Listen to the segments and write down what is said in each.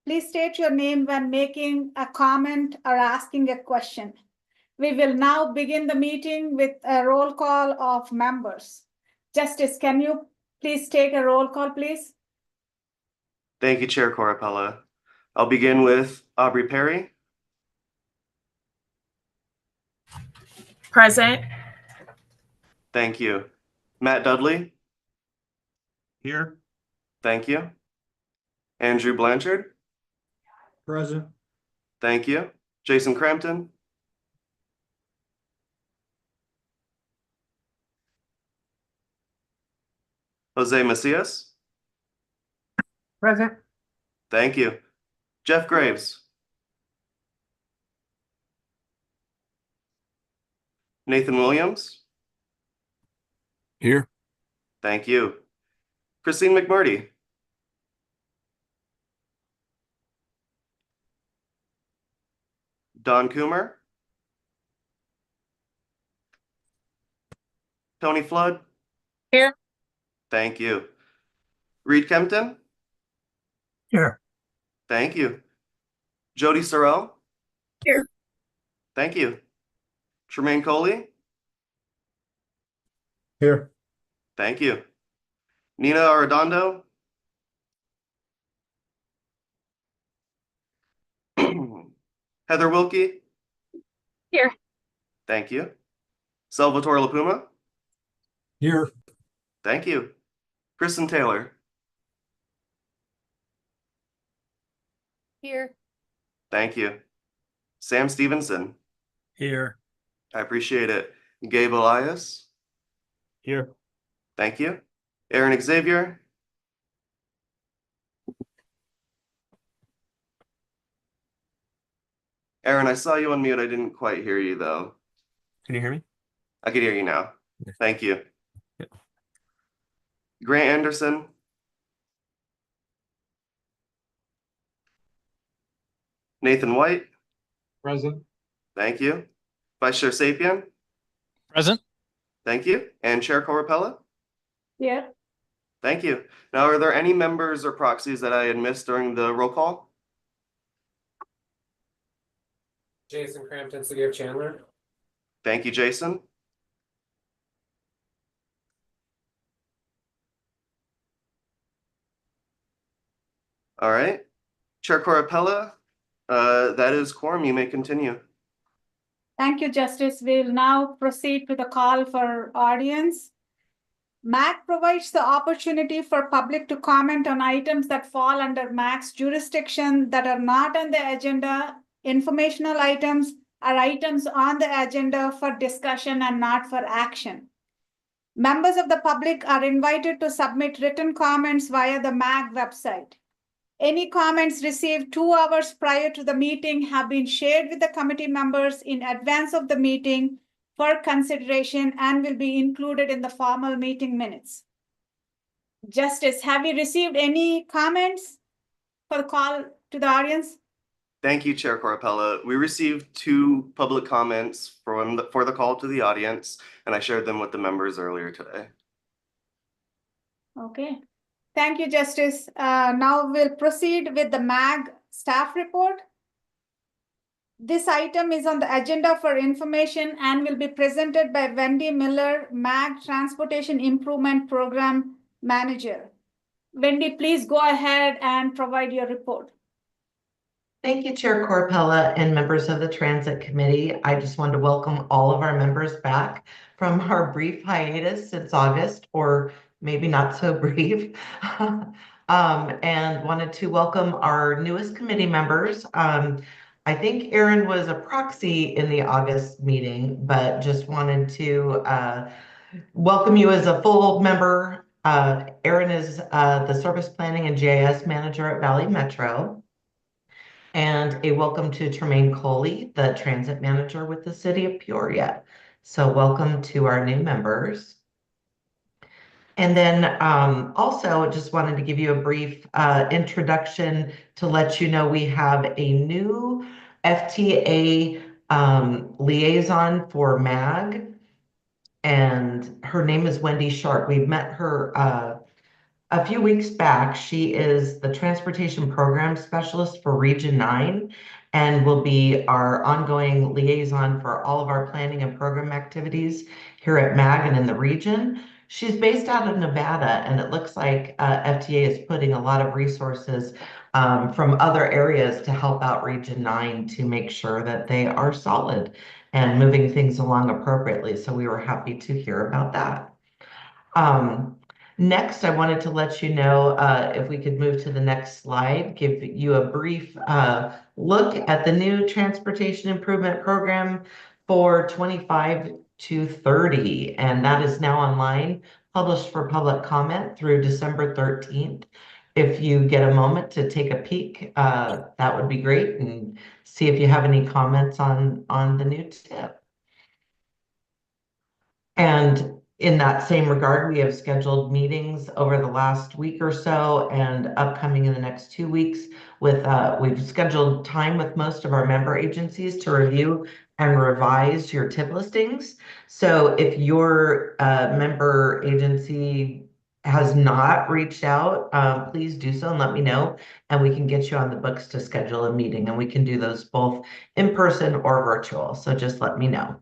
Please state your name when making a comment or asking a question. We will now begin the meeting with a roll call of members. Justice, can you please take a roll call, please? Thank you, Chair Corapella. I'll begin with Aubrey Perry. Present. Thank you. Matt Dudley. Here. Thank you. Andrew Blanchard. Present. Thank you. Jason Crampton. Jose Macias. Present. Thank you. Jeff Graves. Nathan Williams. Here. Thank you. Christine McMurdy. Don Coomer. Tony Flood. Here. Thank you. Reed Kempton. Here. Thank you. Jody Sorrell. Here. Thank you. Tremaine Coley. Here. Thank you. Nina Arredondo. Heather Wilkie. Here. Thank you. Salvatore LaPuma. Here. Thank you. Kristen Taylor. Here. Thank you. Sam Stevenson. Here. I appreciate it. Gabe Elias. Here. Thank you. Aaron Xavier. Aaron, I saw you on mute. I didn't quite hear you though. Can you hear me? I can hear you now. Yeah. Thank you. Yeah. Grant Anderson. Nathan White. Present. Thank you. Vice Chair Sapien. Present. Thank you. And Chair Corapella. Here. Thank you. Now, are there any members or proxies that I had missed during the roll call? Jason Crampton, City of Chandler. Thank you, Jason. All right. Chair Corapella, that is quorum. You may continue. Thank you, Justice. We'll now proceed to the call for audience. MAC provides the opportunity for public to comment on items that fall under MAC's jurisdiction that are not on the agenda. Informational items are items on the agenda for discussion and not for action. Members of the public are invited to submit written comments via the MAC website. Any comments received 2 hours prior to the meeting have been shared with the committee members in advance of the meeting for consideration and will be included in the formal meeting minutes. Justice, have you received any comments for the call to the audience? Thank you, Chair Corapella. We received 2 public comments for the call to the audience, and I shared them with the members earlier today. Okay. Thank you, Justice. Now we'll proceed with the MAG staff report. This item is on the agenda for information and will be presented by Wendy Miller, MAG Transportation Improvement Program Manager. Wendy, please go ahead and provide your report. Thank you, Chair Corapella and members of the Transit Committee. I just wanted to welcome all of our members back from our brief hiatus since August, or maybe not so brief, and wanted to welcome our newest committee members. I think Aaron was a proxy in the August meeting, but just wanted to welcome you as a full member. Aaron is the Service Planning and GIS Manager at Valley Metro. And a welcome to Tremaine Coley, the Transit Manager with the City of Peoria. So welcome to our new members. And then also just wanted to give you a brief introduction to let you know we have a new FTA liaison for MAG, and her name is Wendy Sharp. We've met her a few weeks back. She is the Transportation Program Specialist for Region 9 and will be our ongoing liaison for all of our planning and program activities here at MAG and in the region. She's based out of Nevada, and it looks like FTA is putting a lot of resources from other areas to help out Region 9 to make sure that they are solid and moving things along appropriately. So we were happy to hear about that. Next, I wanted to let you know, if we could move to the next slide, give you a brief look at the new Transportation Improvement Program for 25 to 30, and that is now online, published for public comment through December 13th. If you get a moment to take a peek, that would be great, and see if you have any comments on the new tip. And in that same regard, we have scheduled meetings over the last week or so and upcoming in the next 2 weeks with, we've scheduled time with most of our member agencies to review and revise your tip listings. So if your member agency has not reached out, please do so and let me know, and we can get you on the books to schedule a meeting, and we can do those both in person or virtual. So just let me know.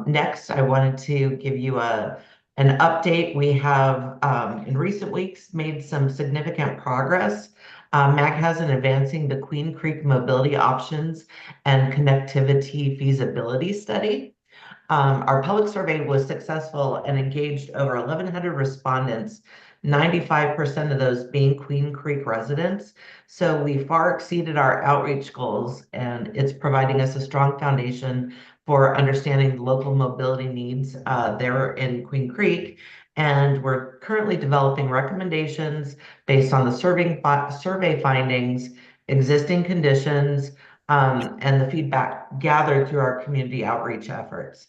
Next, I wanted to give you an update. We have in recent weeks made some significant progress. MAG has in advancing the Queen Creek mobility options and connectivity feasibility study. Our public survey was successful and engaged over 1,100 respondents, 95% of those being Queen Creek residents. So we far exceeded our outreach goals, and it's providing us a strong foundation for understanding local mobility needs there in Queen Creek. And we're currently developing recommendations based on the survey findings, existing conditions, and the feedback gathered through our community outreach efforts.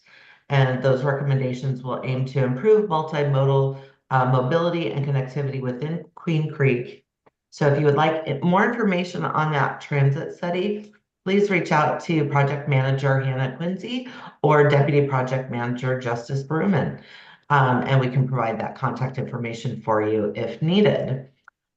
And those recommendations will aim to improve multimodal mobility and connectivity within Queen Creek. So if you would like more information on that transit study, please reach out to Project Manager Hannah Quincy or Deputy Project Manager Justice Bruman, and we can provide that contact information for you if needed.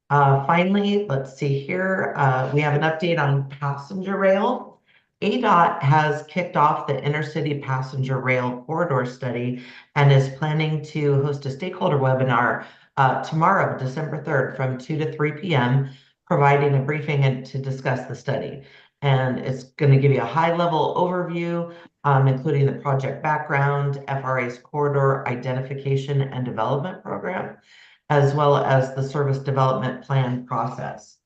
Finally, let's see here. We have an update on passenger rail. ADOT has kicked off the intercity passenger rail corridor study and is planning to host a stakeholder webinar tomorrow, December 3rd, from 2 to 3 p.m., providing a briefing and to discuss the study. And it's going to give you a high-level overview, including the project background, FRA's corridor identification and development program, as well as the service development plan process.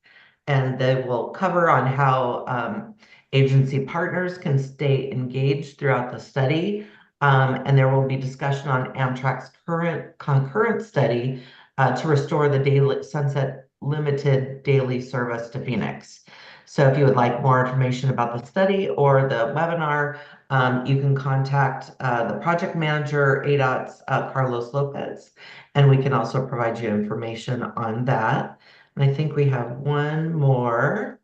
And they will cover on how agency partners can stay engaged throughout the study. And there will be discussion on Amtrak's current concurrent study to restore the daily Sunset Limited daily service to Phoenix. So if you would like more information about the study or the webinar, you can contact the project manager, ADOT's Carlos Lopez, and we can also provide you information on that. And I think we have one more.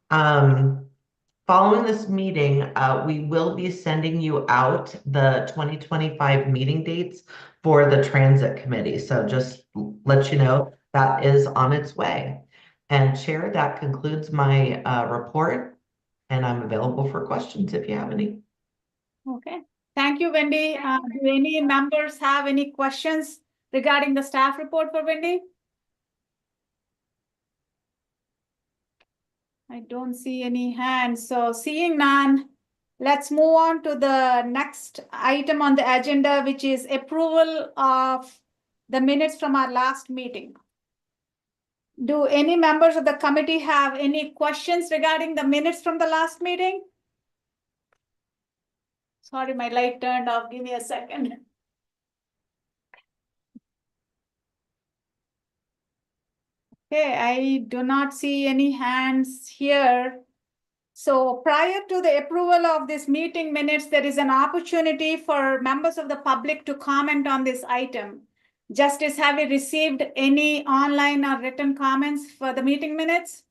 Following this meeting, we will be sending you out the 2025 meeting dates for the Transit Committee. So just let you know that is on its way. And Chair, that concludes my report, and I'm available for questions if you have any. Okay, thank you, Wendy. Do any members have any questions regarding the staff report for Wendy? I don't see any hands, so seeing none, let's move on to the next item on the agenda, which is approval of the minutes from our last meeting. Do any members of the committee have any questions regarding the minutes from the last meeting? Sorry, my light turned off. Give me a second. Okay, I do not see any hands here. So prior to the approval of this meeting minutes, there is an opportunity for members of the public to comment on this item. Justice, have you received any online or written comments for the meeting minutes?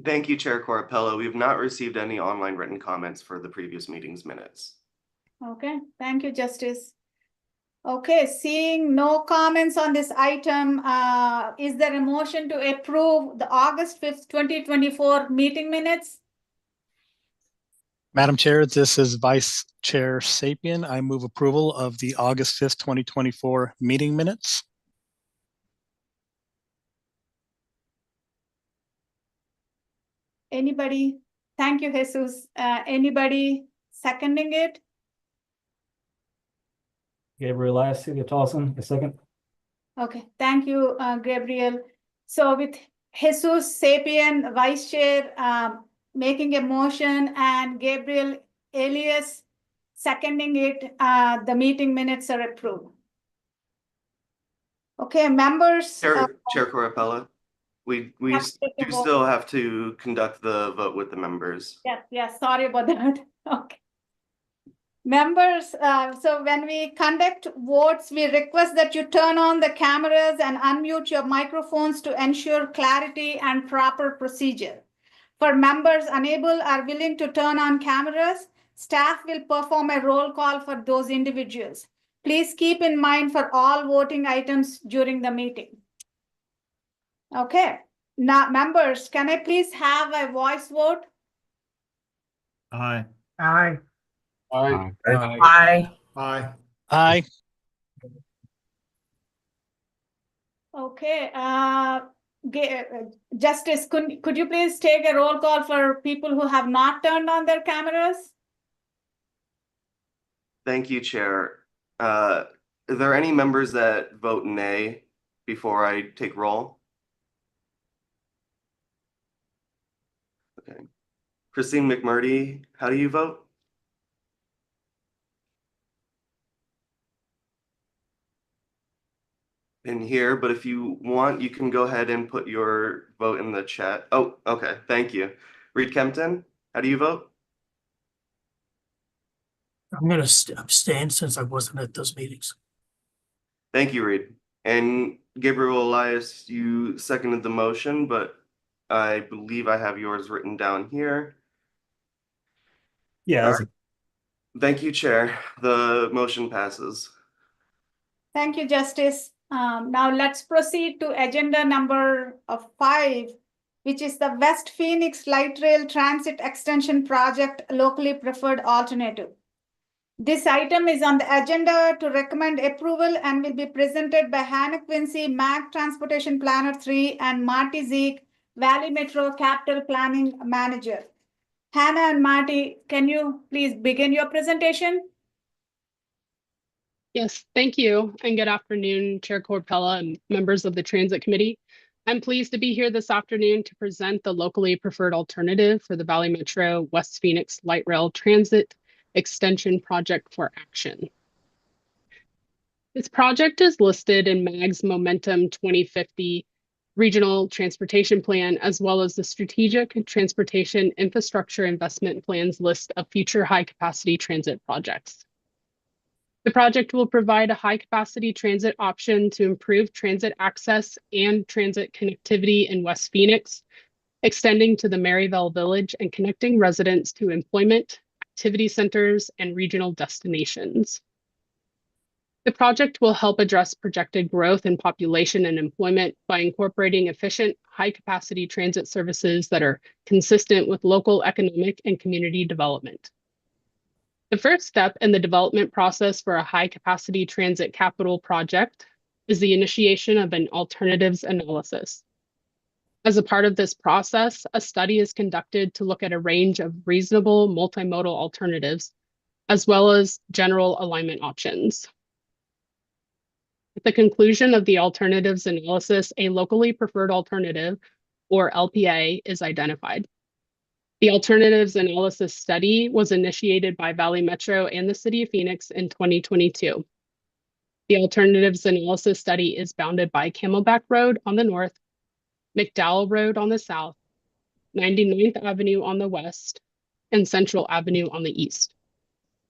Thank you, Chair Corapella. We've not received any online written comments for the previous meeting's minutes. Okay, thank you, Justice. Okay, seeing no comments on this item, is there a motion to approve the August 5th, 2024 meeting minutes? Madam Chair, this is Vice Chair Sapien. I move approval of the August 5th, 2024 meeting minutes. Anybody? Thank you, Jesus. Anybody seconding it? Gabriel Lassie, Tolson, a second. Okay, thank you, Gabriel. So with Jesus Sapien, Vice Chair, making a motion, and Gabriel Elias seconding it, the meeting minutes are approved. Okay, members. Chair Corapella, we have to take a do vote. still have to conduct the vote with the members. Yes, sorry about that. Okay. Members, so when we conduct votes, we request that you turn on the cameras and unmute your microphones to ensure clarity and proper procedure. For members unable or willing to turn on cameras, staff will perform a roll call for those individuals. Please keep in mind for all voting items during the meeting. Okay, now members, can I please have a voice vote? Aye. Aye. Aye. Aye. Aye. Aye. Okay, Justice, could you please take a roll call for people who have not turned on their cameras? Thank you, Chair. Are there any members that vote nay before I take roll? Okay. Christine McMurdy, how do you vote? In here, but if you want, you can go ahead and put your vote in the chat. Oh, okay, thank you. Reed Kempton, how do you vote? I'm going to abstain since I wasn't at those meetings. Thank you, Reed. And Gabriel Elias, you seconded the motion, but I believe I have yours written down here. Yeah. All right. Thank you, Chair. The motion passes. Thank you, Justice. Now let's proceed to agenda number 5, which is the West Phoenix Light Rail Transit Extension Project Locally Preferred Alternative. This item is on the agenda to recommend approval and will be presented by Hannah Quincy, MAC Transportation Planner 3, and Marty Zeke, Valley Metro Capital Planning Manager. Hannah and Marty, can you please begin your presentation? Yes, thank you, and good afternoon, Chair Corpella and members of the Transit Committee. I'm pleased to be here this afternoon to present the locally preferred alternative for the Valley Metro West Phoenix Light Rail Transit Extension Project for action. This project is listed in MAG's Momentum 2050 Regional Transportation Plan, as well as the Strategic Transportation Infrastructure Investment Plans list of future high-capacity transit projects. The project will provide a high-capacity transit option to improve transit access and transit connectivity in West Phoenix, extending to the Maryville Village and connecting residents to employment, activity centers, and regional destinations. The project will help address projected growth in population and employment by incorporating efficient, high-capacity transit services that are consistent with local economic and community development. The first step in the development process for a high-capacity transit capital project is the initiation of an alternatives analysis. As a part of this process, a study is conducted to look at a range of reasonable multimodal alternatives, as well as general alignment options. At the conclusion of the alternatives analysis, a locally preferred alternative, or LPA, is identified. The alternatives analysis study was initiated by Valley Metro and the City of Phoenix in 2022. The alternatives analysis study is bounded by Camelback Road on the north, McDowell Road on the south, 99th Avenue on the west, and Central Avenue on the east.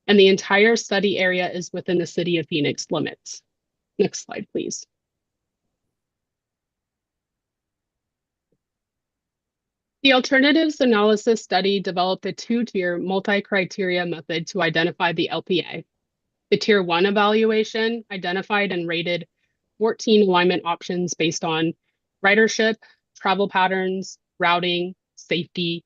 And the entire study area is within the City of Phoenix limits. Next slide, please. The alternatives analysis study developed a two-tier multi-criteria method to identify the LPA. The Tier 1 evaluation identified and rated 14 alignment options based on ridership, travel patterns, routing, safety,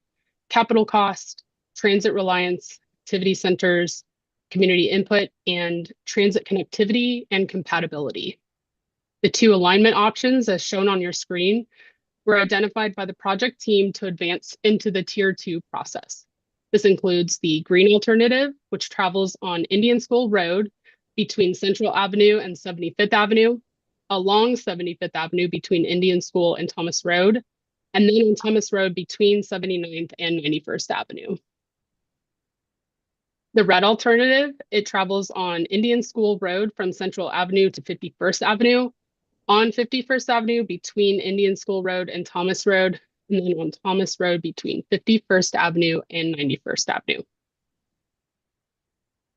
capital cost, transit reliance, activity centers, community input, and transit connectivity and compatibility. The 2 alignment options, as shown on your screen, were identified by the project team to advance into the Tier 2 process. This includes the green alternative, which travels on Indian School Road between Central Avenue and 75th Avenue, along 75th Avenue between Indian School and Thomas Road, and then on Thomas Road between 79th and 91st Avenue. The red alternative, it travels on Indian School Road from Central Avenue to 51st Avenue, on 51st Avenue between Indian School Road and Thomas Road, and then on Thomas Road between 51st Avenue and 91st Avenue.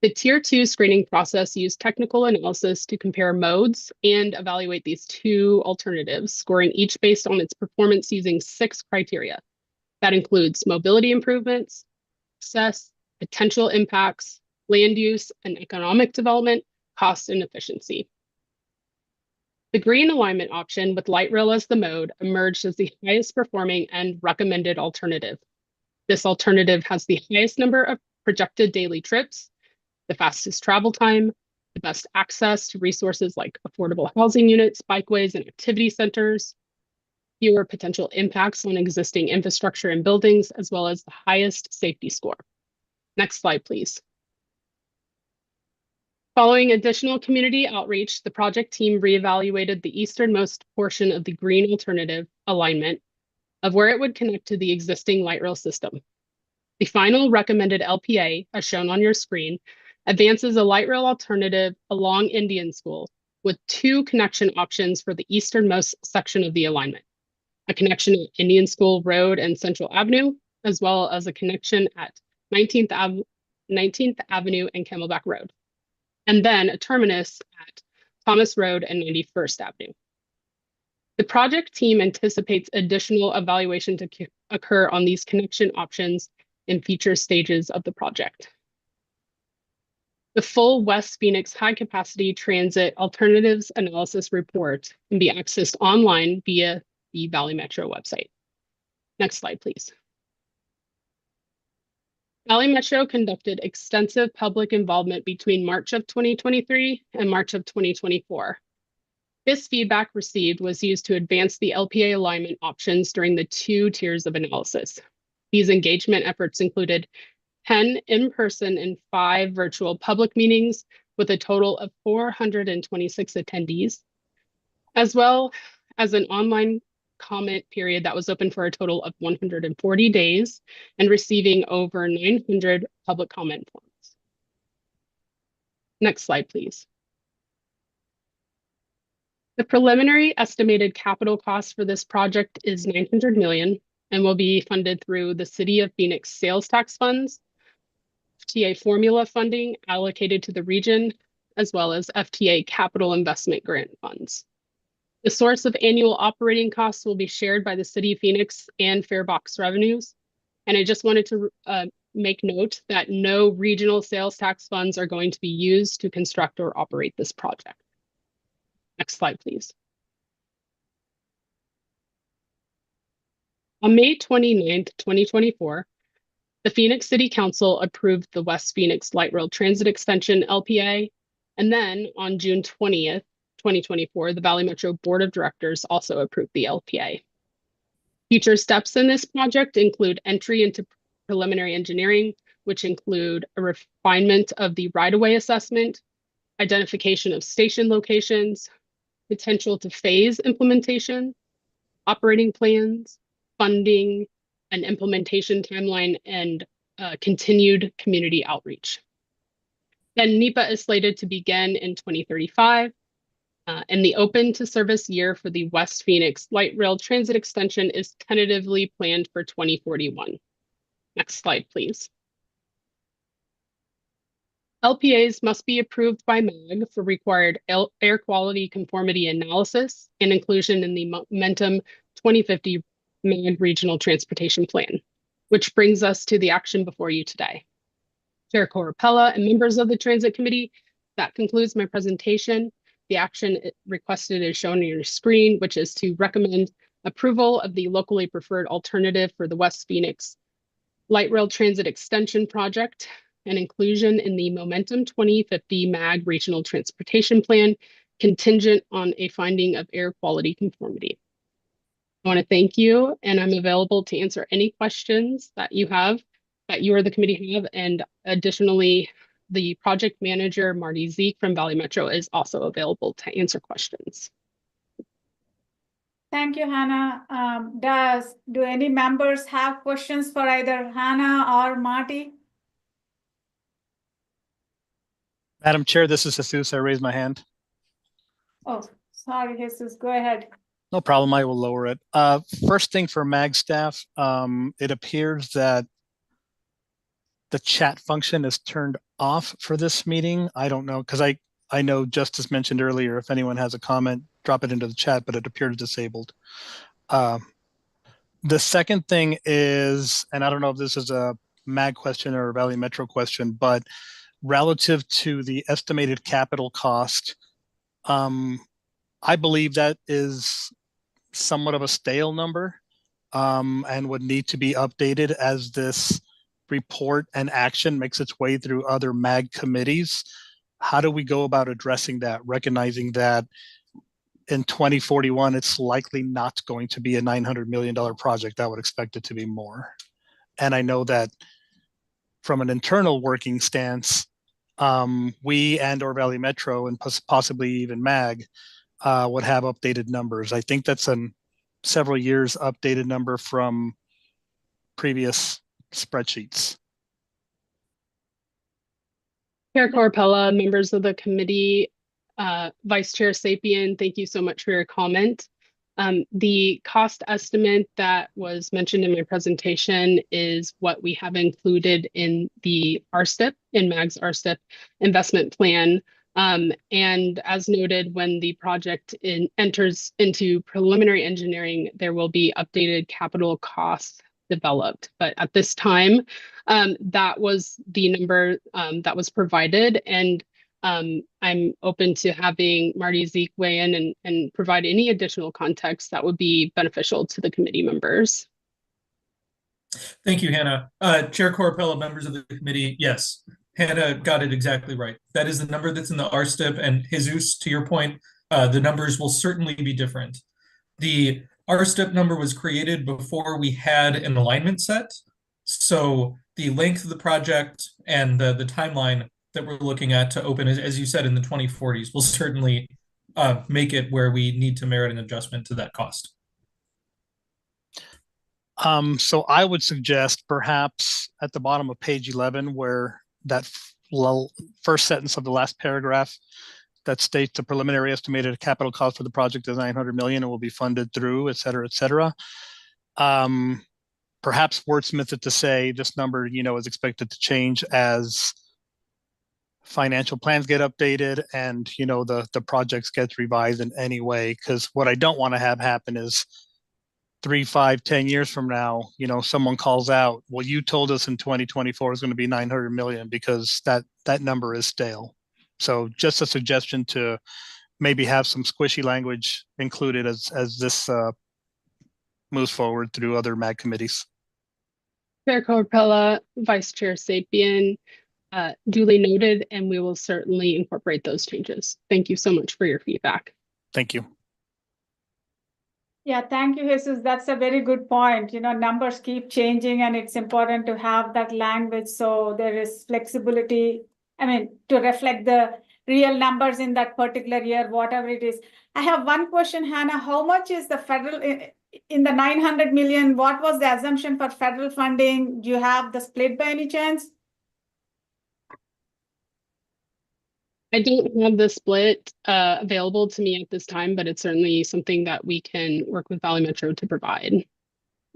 The Tier 2 screening process used technical analysis to compare modes and evaluate these 2 alternatives, scoring each based on its performance using 6 criteria. That includes mobility improvements, access, potential impacts, land use and economic development, cost and efficiency. The green alignment option with light rail as the mode emerged as the highest performing and recommended alternative. This alternative has the highest number of projected daily trips, the fastest travel time, the best access to resources like affordable housing units, bikeways, and activity centers, fewer potential impacts on existing infrastructure and buildings, as well as the highest safety score. Next slide, please. Following additional community outreach, the project team reevaluated the easternmost portion of the green alternative alignment of where it would connect to the existing light rail system. The final recommended LPA, as shown on your screen, advances a light rail alternative along Indian School with 2 connection options for the easternmost section of the alignment, a connection at Indian School Road and Central Avenue, as well as a connection at 19th Avenue and Camelback Road, and then a terminus at Thomas Road and 91st Avenue. The project team anticipates additional evaluation to occur on these connection options in future stages of the project. The full West Phoenix High Capacity Transit Alternatives Analysis Report can be accessed online via the Valley Metro website. Next slide, please. Valley Metro conducted extensive public involvement between March of 2023 and March of 2024. This feedback received was used to advance the LPA alignment options during the 2 tiers of analysis. These engagement efforts included 10 in-person and 5 virtual public meetings with a total of 426 attendees, as well as an online comment period that was open for a total of 140 days and receiving over 900 public comment forms. Next slide, please. The preliminary estimated capital cost for this project is $900 million and will be funded through the City of Phoenix sales tax funds, FTA formula funding allocated to the region, as well as FTA capital investment grant funds. The source of annual operating costs will be shared by the City of Phoenix and Farebox revenues. And I just wanted to make note that no regional sales tax funds are going to be used to construct or operate this project. Next slide, please. On May 29th, 2024, the Phoenix City Council approved the West Phoenix Light Rail Transit Extension LPA. And then on June 20th, 2024, the Valley Metro Board of Directors also approved the LPA. Future steps in this project include entry into preliminary engineering, which include a refinement of the right-of-way assessment, identification of station locations, potential to phase implementation, operating plans, funding, an implementation timeline, and continued community outreach. Then NEPA is slated to begin in 2035. And the open to service year for the West Phoenix Light Rail Transit Extension is tentatively planned for 2041. Next slide, please. LPAs must be approved by MAG for required air quality conformity analysis and inclusion in the Momentum 2050 MAG Regional Transportation Plan, which brings us to the action before you today. Chair Corapella and members of the Transit Committee, That concludes my presentation. The action requested is shown on your screen, which is to recommend approval of the locally preferred alternative for the West Phoenix Light Rail Transit Extension Project and inclusion in the Momentum 2050 MAG Regional Transportation Plan contingent on a finding of air quality conformity. I want to thank you, and I'm available to answer any questions that you have, that you or the committee have, and additionally, the project manager, Marty Zeke from Valley Metro, is also available to answer questions. Thank you, Hannah. Do any members have questions for either Hannah or Marty? Madam Chair, this is Jesus. I raised my hand. Oh, sorry, Jesus, go ahead. No problem. I will lower it. First thing for MAG staff, it appears that the chat function is turned off for this meeting. I don't know, because I know Justice mentioned earlier, if anyone has a comment, drop it into the chat, but it appears disabled. The second thing is, and I don't know if this is a MAG question or a Valley Metro question, but relative to the estimated capital cost, I believe that is somewhat of a stale number and would need to be updated as this report and action makes its way through other MAG committees. How do we go about addressing that, recognizing that in 2041, it's likely not going to be a $900 million project? I would expect it to be more. And I know that from an internal working stance, we and or Valley Metro and possibly even MAG would have updated numbers. I think that's a several years updated number from previous spreadsheets. Chair Corpella, members of the committee, Vice Chair Sapien, thank you so much for your comment. The cost estimate that was mentioned in my presentation is what we have included in the RSTIP, in MAG's RSTIP investment plan. And as noted, when the project enters into preliminary engineering, there will be updated capital costs developed. But at this time, that was the number that was provided. And I'm open to having Marty Zeke weigh in and provide any additional context that would be beneficial to the committee members. Thank you, Hannah. Chair Corpella, members of the committee, yes, Hannah got it exactly right. That is the number that's in the RSTIP, and Jesus, to your point, the numbers will certainly be different. The RSTIP number was created before we had an alignment set, so the length of the project and the timeline that we're looking at to open, as you said, in the 2040s, will certainly make it where we need to merit an adjustment to that cost. So I would suggest perhaps at the bottom of page 11, where that first sentence of the last paragraph that states the preliminary estimated capital cost for the project is $900 million and will be funded through, et cetera, et cetera. Perhaps wordsmith it to say this number, is expected to change as financial plans get updated and, the projects gets revised in any way. Because what I don't want to have happen is 3, 5, 10 years from now, someone calls out, well, you told us in 2024 is going to be 900 million, because that number is stale. So just a suggestion to maybe have some squishy language included as this moves forward through other MAG committees. Chair Corpella, Vice Chair Sapien, duly noted, and we will certainly incorporate those changes. Thank you so much for your feedback. Thank you. Yeah, thank you, Jesus. That's a very good point. Numbers keep changing and it's important to have that language so there is flexibility, to reflect the real numbers in that particular year, whatever it is. I have one question, Hannah. How much is the federal, in the 900 million, what was the assumption for federal funding? Do you have the split by any chance? I don't have the split available to me at this time, but it's certainly something that we can work with Valley Metro to provide.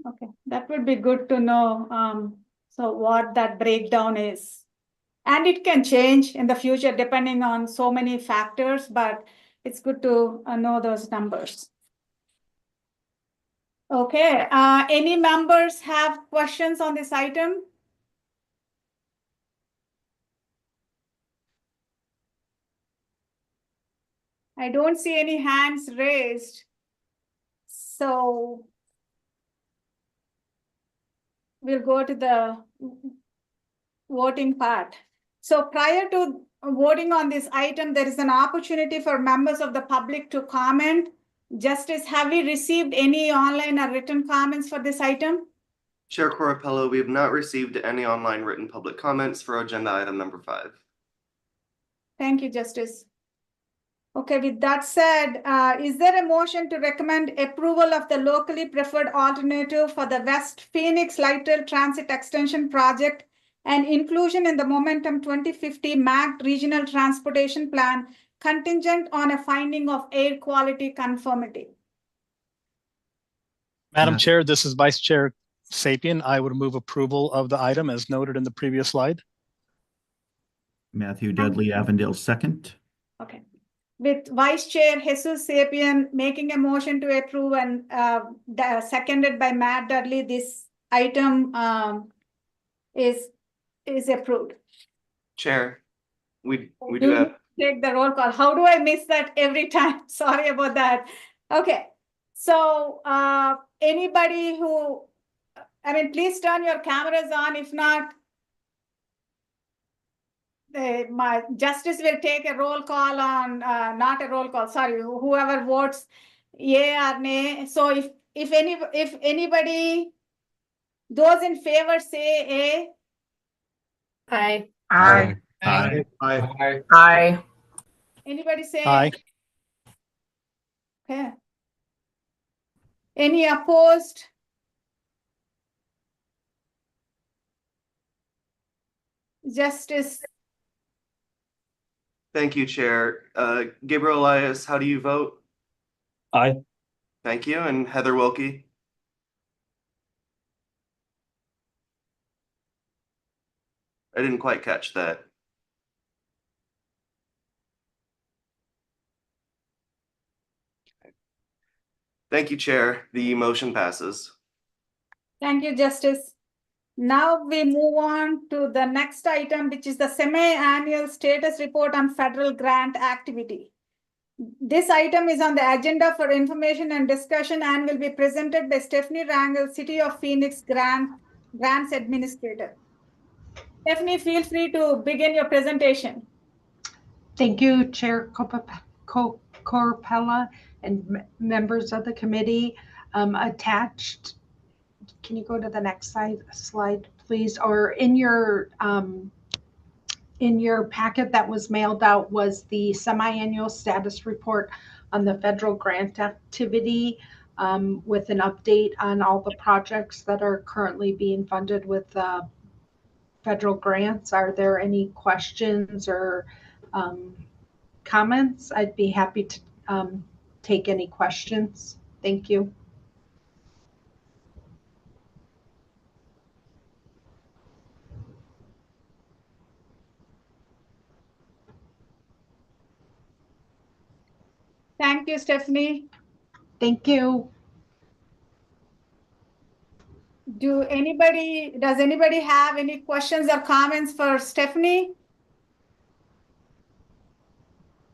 Okay, that would be good to know. So what that breakdown is. And it can change in the future depending on so many factors, but it's good to know those numbers. Okay, any members have questions on this item? I don't see any hands raised. So we'll go to the voting part. So prior to voting on this item, there is an opportunity for members of the public to comment. Justice, have we received any online or written comments for this item? Chair Corapello, we have not received any online written public comments for agenda item number 5. Thank you, Justice. Okay, with that said, is there a motion to recommend approval of the locally preferred alternative for the West Phoenix Light Rail Transit Extension Project and inclusion in the Momentum 2050 MACT Regional Transportation Plan contingent on a finding of air quality conformity? Madam Yeah. Chair, this is Vice Chair Sapien. I would move approval of the item as noted in the previous slide. Matthew Dudley Avondale, second. Okay. With Vice Chair Jesus Sapien making a motion to approve and seconded by Matt Dudley, this item is approved. Chair, we do have, Take the roll call. How do I miss that every time? Sorry about that. Okay. So anybody who, I mean, please turn your cameras on. If not, my justice will take a roll call on, not a roll call, sorry, whoever votes yea or nay. So if anybody, those in favor say aye. Aye. Aye. Aye. Aye. Aye. Anybody say? Aye. Okay. Any opposed? Justice, thank you, Chair. Gabriel Elias, how do you vote? Aye. Thank you. And Heather Wilkie? I didn't quite catch that. Thank you, Chair. The motion passes. thank you, Justice. Now we move on to the next item, which is the semi-annual status report on federal grant activity. This item is on the agenda for information and discussion and will be presented by Stephanie Rangel, City of Phoenix Grants Administrator. Stephanie, feel free to begin your presentation. Thank you, Chair Corpella and members of the committee. Attached, can you go to the next slide, please? Or in your packet that was mailed out was the semi-annual status report on the federal grant activity with an update on all the projects that are currently being funded with federal grants. Are there any questions or comments? I'd be happy to take any questions. Thank you. Thank you, Stephanie. Thank you. Does anybody have any questions or comments for Stephanie?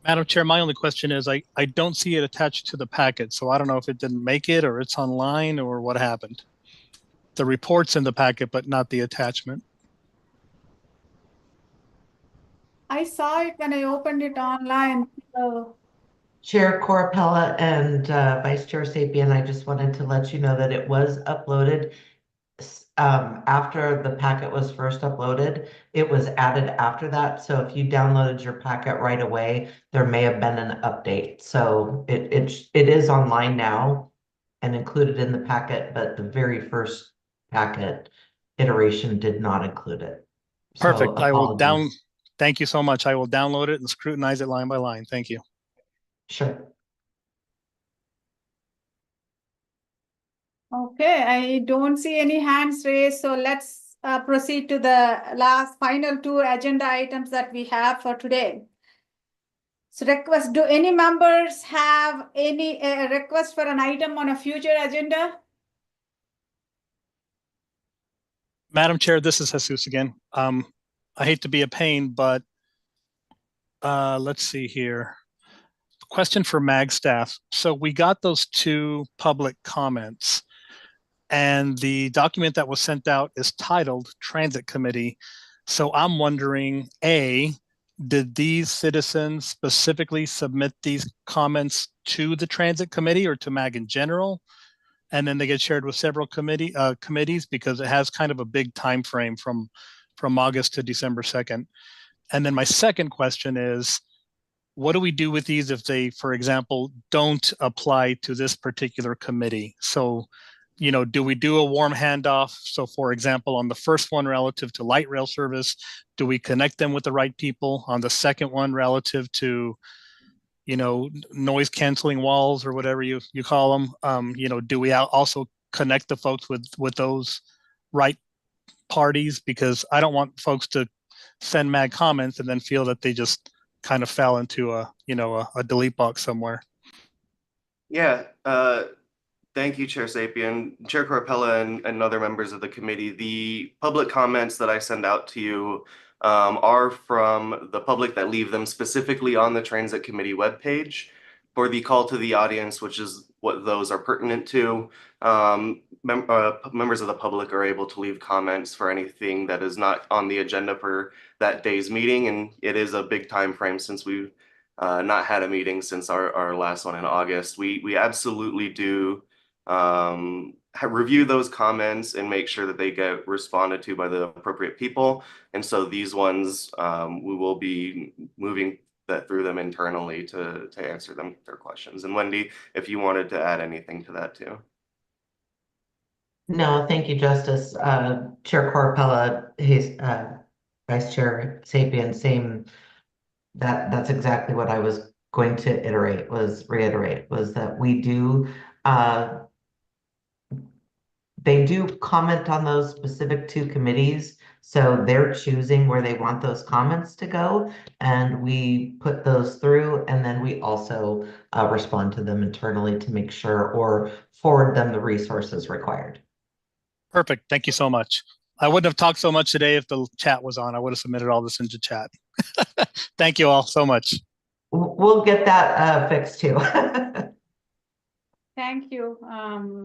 Madam Chair, my only question is I don't see it attached to the packet, so I don't know if it didn't make it or it's online or what happened. The report's in the packet, but not the attachment. I saw it when I opened it online. So Chair Corapella and Vice Chair Sapien, I just wanted to let you know that it was uploaded after the packet was first uploaded. It was added after that. So if you downloaded your packet right away, there may have been an update. So it is online now and included in the packet, but the very first packet iteration did not include it. So Perfect. I will apologies. thank you so much. I will download it and scrutinize it line by line. Thank you. Sure. okay, I don't see any hands raised, so let's proceed to the final two agenda items that we have for today. So do any members have any request for an item on a future agenda? Madam Chair, this is Jesus again. I hate to be a pain, but let's see here. question for MAG staff. So we got those 2 public comments, and the document that was sent out is titled Transit Committee. So I'm wondering, A, did these citizens specifically submit these comments to the Transit Committee or to MAG in general? And then they get shared with several committees, because it has kind of a big time frame from August to December 2nd. And then my second question is, what do we do with these if they, for example, don't apply to this particular committee? So, you know, do we do a warm handoff? So for example, on the first one relative to light rail service, do we connect them with the right people? On the second one relative to, you know, noise canceling walls or whatever you call them, you know, do we also connect the folks with those right parties? Because I don't want folks to send MAG comments and then feel that they just kind of fell into a delete box somewhere. Yeah, thank you, Chair Sapien, Chair Corpella, and other members of the committee. The public comments that I send out to you are from the public that leave them specifically on the Transit Committee webpage. For the call to the audience, which is what those are pertinent to, members of the public are able to leave comments for anything that is not on the agenda for that day's meeting. And it is a big time frame since we've not had a meeting since our last one in August. We absolutely do review those comments and make sure that they get responded to by the appropriate people. And so these ones, we will be moving through them internally to answer their questions. And Wendy, if you wanted to add anything to that too. No, thank you, Justice. Chair Corpella, Vice Chair Sapien, same. That's exactly what I was going to reiterate was that we do. They do comment on those specific 2 committees, so they're choosing where they want those comments to go, and we put those through, and then we also respond to them internally to make sure or forward them the resources required. Perfect. Thank you so much. I wouldn't have talked so much today if the chat was on. I would have submitted all this into chat. Thank you all so much. We'll get that fixed too. Thank you,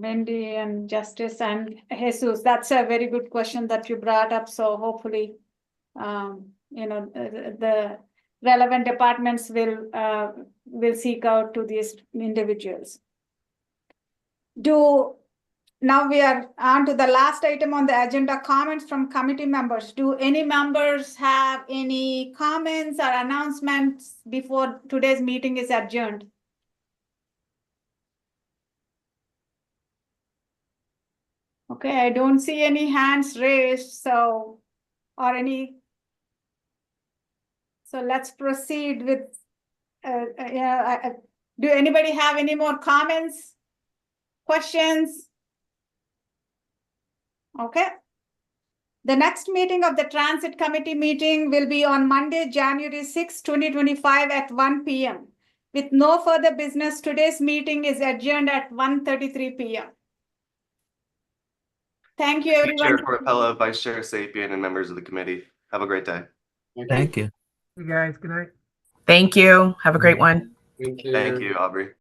Wendy and Justice and Jesus. That's a very good question that you brought up. So hopefully, you know, the relevant departments will seek out to these individuals. Now we are on to the last item on the agenda, comments from committee members. Do any members have any comments or announcements before today's meeting is adjourned? Okay, I don't see any hands raised, so let's proceed with, do anybody have any more comments, questions? Okay. The next meeting of the Transit Committee meeting will be on Monday, January 6, 2025 at 1 p.m. With no further business, today's meeting is adjourned at 1:33 p.m. Thank you, everyone. Chair Corpella, Vice Chair Sapien, and members of the committee. Have a great day. Thank you. You guys, good night. Thank you. Have a great one. Thank you. Thank you, Aubrey.